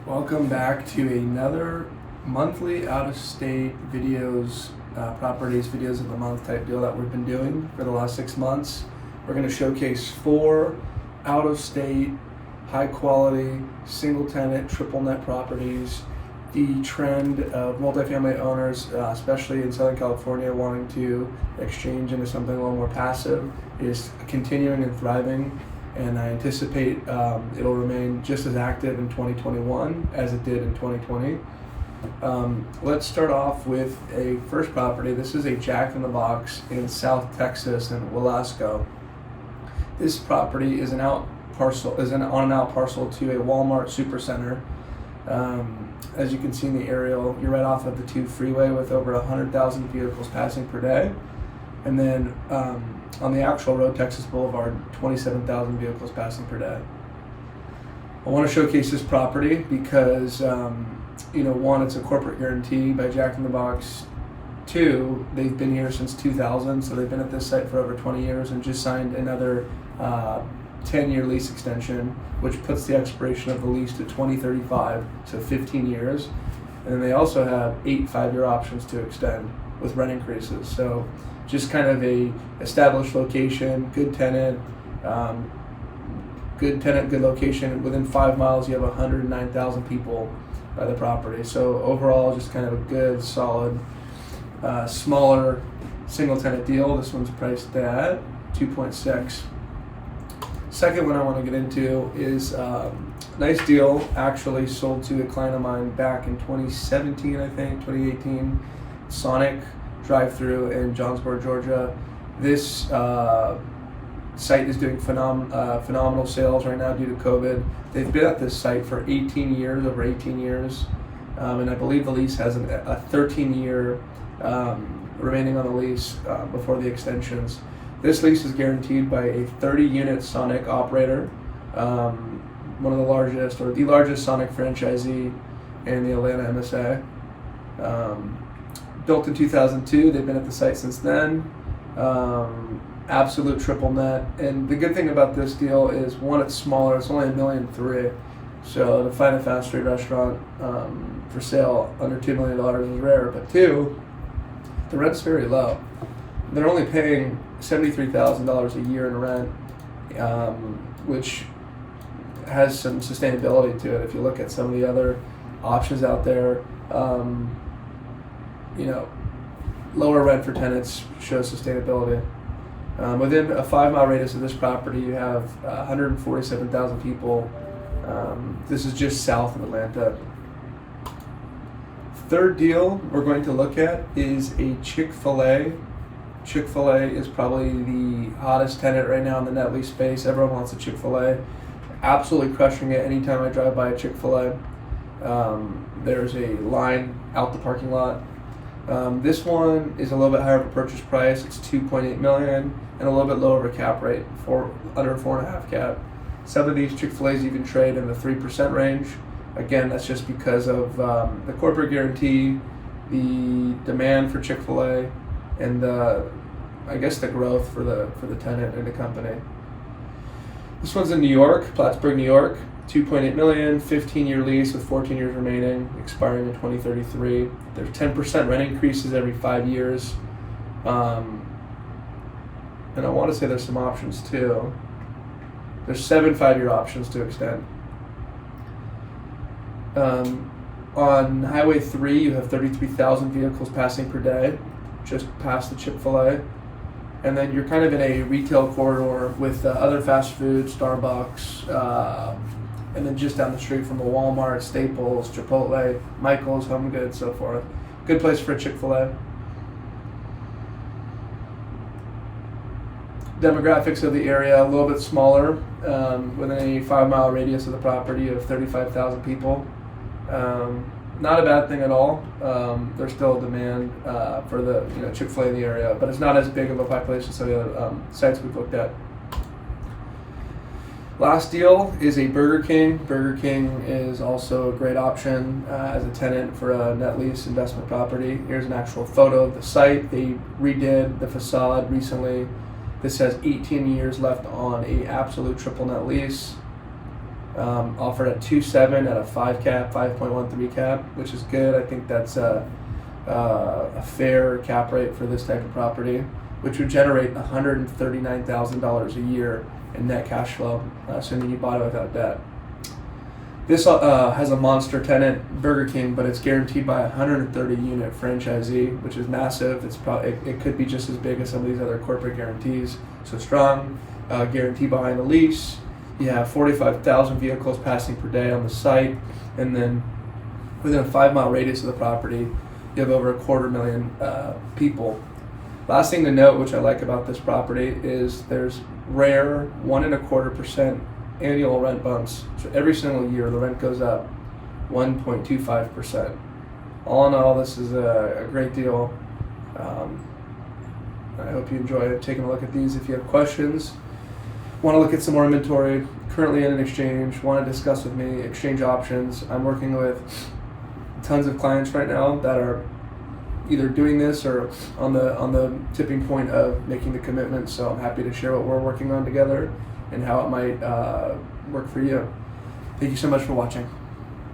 Welcome back to another monthly out-of-state videos, properties, videos of the month type deal that we've been doing for the last 6 months. We're going to showcase 4 out-of-state, high-quality, single-tenant, triple-net properties. The trend of multifamily owners, especially in Southern California, wanting to exchange into something a little more passive is continuing and thriving. And I anticipate it'll remain just as active in 2021 as it did in 2020. Let's start off with a first property. This is a Jack in the Box in South Texas in Velasco. This property is on an out parcel to a Walmart Supercenter. As you can see in the aerial, you're right off of the 2 freeway with over 100,000 vehicles passing per day. And then on the actual road, Texas Boulevard, 27,000 vehicles passing per day. I want to showcase this property because, one, it's a corporate guarantee by Jack in the Box. 2, they've been here since 2000, so they've been at this site for over 20 years and just signed another 10-year lease extension, which puts the expiration of the lease to 2035, so 15 years. And then they also have 8 5-year options to extend with rent increases. So just kind of a established location, good tenant, good location. Within 5 miles, you have 109,000 people by the property. So overall, just kind of a good, solid, smaller single tenant deal. This one's priced at 2.6. Second one I want to get into is nice deal, actually sold to a client of mine back in 2017, I think, 2018. Sonic drive-through in Jonesboro, Georgia. This site is doing phenomenal sales right now due to COVID. They've been at this site for over 18 years, and I believe the lease has a 13-year remaining on the lease before the extensions. This lease is guaranteed by a 30-unit Sonic operator, one of the largest Sonic franchisee in the Atlanta MSA. Built in 2002, they've been at the site since then. Absolute triple net. And the good thing about this deal is, one, it's smaller, it's only $1.3 million. So to find a fast food restaurant for sale under $2 million is rare. But 2, the rent's very low. They're only paying $73,000 a year in rent, which has some sustainability to it. If you look at some of the other options out there, lower rent for tenants shows sustainability. Within a 5-mile radius of this property, you have 147,000 people. This is just south of Atlanta. Third deal we're going to look at is a Chick-fil-A. Chick-fil-A is probably the hottest tenant right now in the net lease space. Everyone wants a Chick-fil-A. Absolutely crushing it anytime I drive by a Chick-fil-A. There's a line out the parking lot. This one is a little bit higher of a purchase price. It's $2.8 million and a little bit lower of a cap rate, under 4.5 cap. Some of these Chick-fil-A's even trade in the 3% range. Again, that's just because of the corporate guarantee, the demand for Chick-fil-A, and the growth for the tenant and the company. This one's in New York, Plattsburgh, New York. 2.8 million, 15-year lease with 14 years remaining, expiring in 2033. There's 10% rent increases every 5 years. And I want to say there's some options too. There's 7 5-year options to extend. On Highway 3, you have 33,000 vehicles passing per day, just past the Chick-fil-A. And then you're kind of in a retail corridor with other fast food, Starbucks, and then just down the street from a Walmart, Staples, Chipotle, Michael's, Home Goods, so forth. Good place for a Chick-fil-A. Demographics of the area, a little bit smaller, within a 5-mile radius of the property of 35,000 people. Not a bad thing at all. There's still a demand for the Chick-fil-A in the area, but it's not as big of a population as some of the other sites we've looked at. Last deal is a Burger King. Burger King is also a great option as a tenant for a net lease investment property. Here's an actual photo of the site. They redid the facade recently. This has 18 years left on a absolute triple net lease. offered at 2.7 at a 5 cap, 5.13 cap, which is good. I think that's a fair cap rate for this type of property, which would generate $139,000 a year in net cash flow, assuming you bought it without debt. This has a monster tenant, Burger King, but it's guaranteed by a 130-unit franchisee, which is massive. It could be just as big as some of these other corporate guarantees. So strong guarantee behind the lease. You have 45,000 vehicles passing per day on the site, and then within a 5-mile radius of the property, you have over 250,000 people. Last thing to note, which I like about this property, is there's rare 1.25% annual rent bumps. So every single year the rent goes up 1.25%. All in all, this is a great deal. I hope you enjoy taking a look at these. If you have questions, want to look at some more inventory, currently in an exchange, want to discuss with me exchange options, I'm working with tons of clients right now that are either doing this or on the tipping point of making the commitment. So I'm happy to share what we're working on together and how it might work for you. Thank you so much for watching.